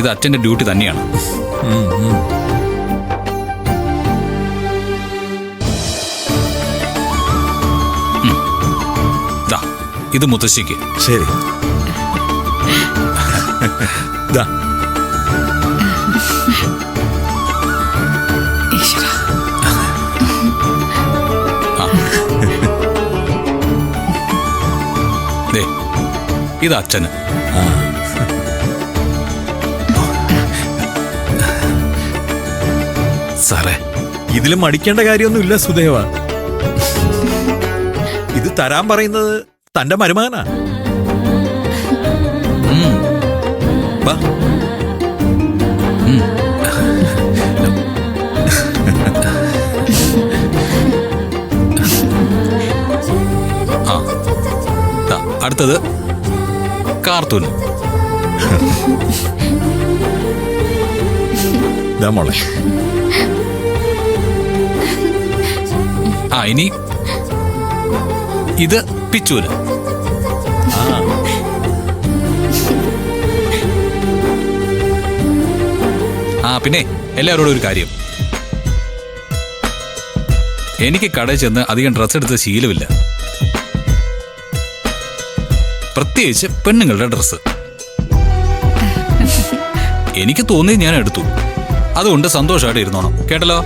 ഇത് അച്ഛന്റെ ഡ്യൂട്ടി തന്നെയാണ്. ഇത് മുത്തശ്ശിക്ക്. ശരി. ഇത് അച്ഛന്. സാറേ, ഇതിലും മടിക്കേണ്ട കാര്യമൊന്നുമില്ല സുദേവ. ഇത് തരാൻ പറയുന്നത് തന്റെ മരുമകനാ. വാ. അടുത്തത് കാർത്തൂന്. മോളെ. ഇനി ഇത് പിച്ചൂന്. പിന്നെ എല്ലാവരോടും ഒരു കാര്യം, എനിക്ക് കടയിൽ ചെന്ന് അധികം ഡ്രസ്സ് എടുത്ത ശീലമില്ല, പ്രത്യേകിച്ച് പെണ്ണുങ്ങളുടെ ഡ്രസ്സ്. എനിക്ക് തോന്നി ഞാൻ എടുത്തു. അതുകൊണ്ട് സന്തോഷമായിട്ട് ഇരുന്നോണം, കേട്ടല്ലോ.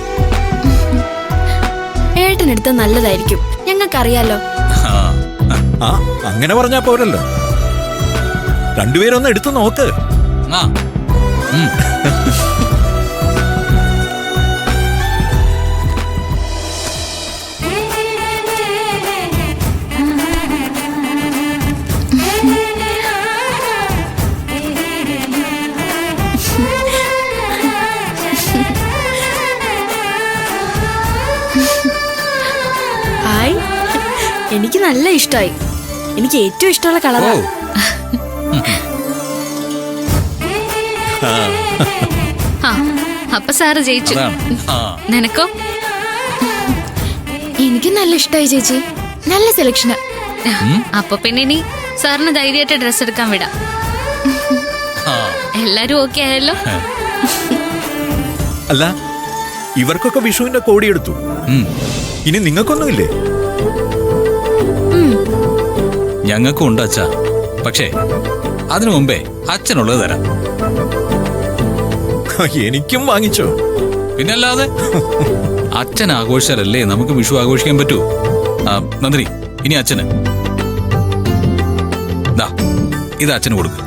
ഏട്ടനെടുത്ത നല്ലതായിരിക്കും, ഞങ്ങൾക്കറിയാലോ. അങ്ങനെ പറഞ്ഞാ പോരല്ലോ, രണ്ടുപേരൊന്ന് എടുത്തു നോക്ക്. എനിക്ക് നല്ല ഇഷ്ടമായി. എനിക്ക് ഏറ്റവും ഇഷ്ടമുള്ള കളറാ. അപ്പൊ സാറ് ജയിച്ചു. നിനക്കോ? എനിക്ക് നല്ല ഇഷ്ടമായി ചേച്ചി, നല്ല സെലക്ഷന്. അപ്പൊ പിന്നെ ഇനി സാറിന് ധൈര്യമായിട്ട് ഡ്രസ് എടുക്കാൻ വിടാം. എല്ലാരും ഓക്കെ ആയല്ലോ. അല്ല, ഇവർക്കൊക്കെ വിഷുവിന്റെ കോടിയെടുത്തു, ഇനി നിങ്ങൾക്കൊന്നുമില്ലേ? ഞങ്ങൾക്കും ഉണ്ട് അച്ഛാ, പക്ഷേ അതിനു മുമ്പേ അച്ഛനുള്ളത് തരാം. എനിക്കും വാങ്ങിച്ചോ? പിന്നല്ലാതെ, അച്ഛൻ ആഘോഷിച്ചാലല്ലേ നമുക്ക് വിഷു ആഘോഷിക്കാൻ പറ്റൂ. നന്ദിനി, ഇനി അച്ഛന്. ഇത് അച്ഛന് കൊടുക്ക്.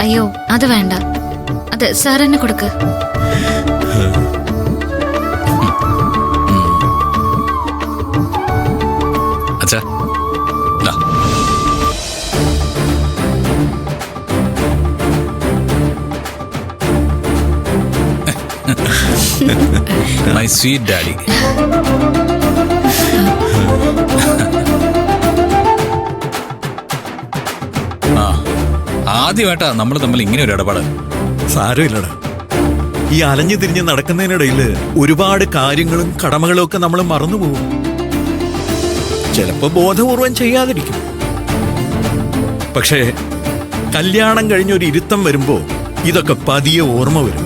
അയ്യോ, അത് വേണ്ട, അത് സാറിന് കൊടുക്ക്. അച്ഛാ, മൈ സ്വീറ്റ് ഡാഡി. ആദ്യമായിട്ടാ നമ്മൾ തമ്മിൽ ഇങ്ങനെ ഒരു ഇടപാട്. സാരമില്ലടാ, ഈ അലഞ്ഞു തിരിഞ്ഞ് നടക്കുന്നതിനിടയിൽ ഒരുപാട് കാര്യങ്ങളും കടമകളും ഒക്കെ നമ്മൾ മറന്നുപോകും. ചിലപ്പോ ബോധപൂർവം ചെയ്യാതിരിക്കും. പക്ഷേ കല്യാണം കഴിഞ്ഞൊരു ഇരുത്തം വരുമ്പോ ഇതൊക്കെ പതിയെ ഓർമ്മ വരും.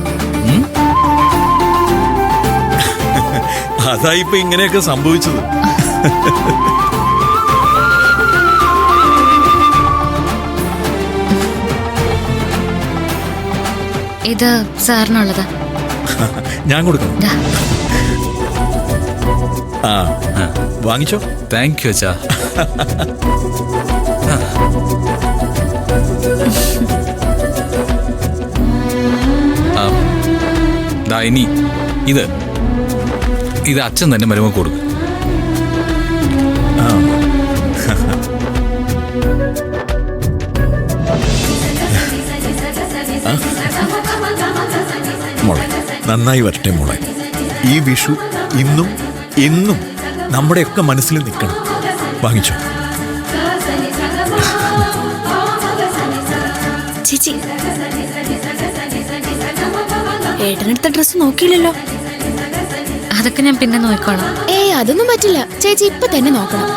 അതായിപ്പോ ഇങ്ങനെയൊക്കെ സംഭവിച്ചത്. ഇത് സാറിനുള്ളതാ. ഞാൻ കൊടുക്കണം. വാങ്ങിച്ചോ. താങ്ക് യു അച്ഛാ. ഇനി ഇത് അച്ഛൻ തന്നെ മരുമകൾക്ക് കൊടുക്കും. മോളെ, നന്നായി വരട്ടെ മോളെ. ഈ വിഷു ഇന്നും എന്നും നമ്മുടെയൊക്കെ മനസ്സിൽ നിൽക്കണം. വാങ്ങിച്ചോ. ചേച്ചി, ഏട്ടനെടുത്ത ഡ്രസ് നോക്കിയില്ലല്ലോ. അതൊക്കെ ഞാൻ പിന്നെ നോക്കിക്കോളാം. അതൊന്നും പറ്റില്ല ചേച്ചി, ഇപ്പൊ തന്നെ നോക്കണം.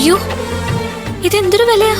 അയ്യോ ഇതെന്തൊരു വിലയാ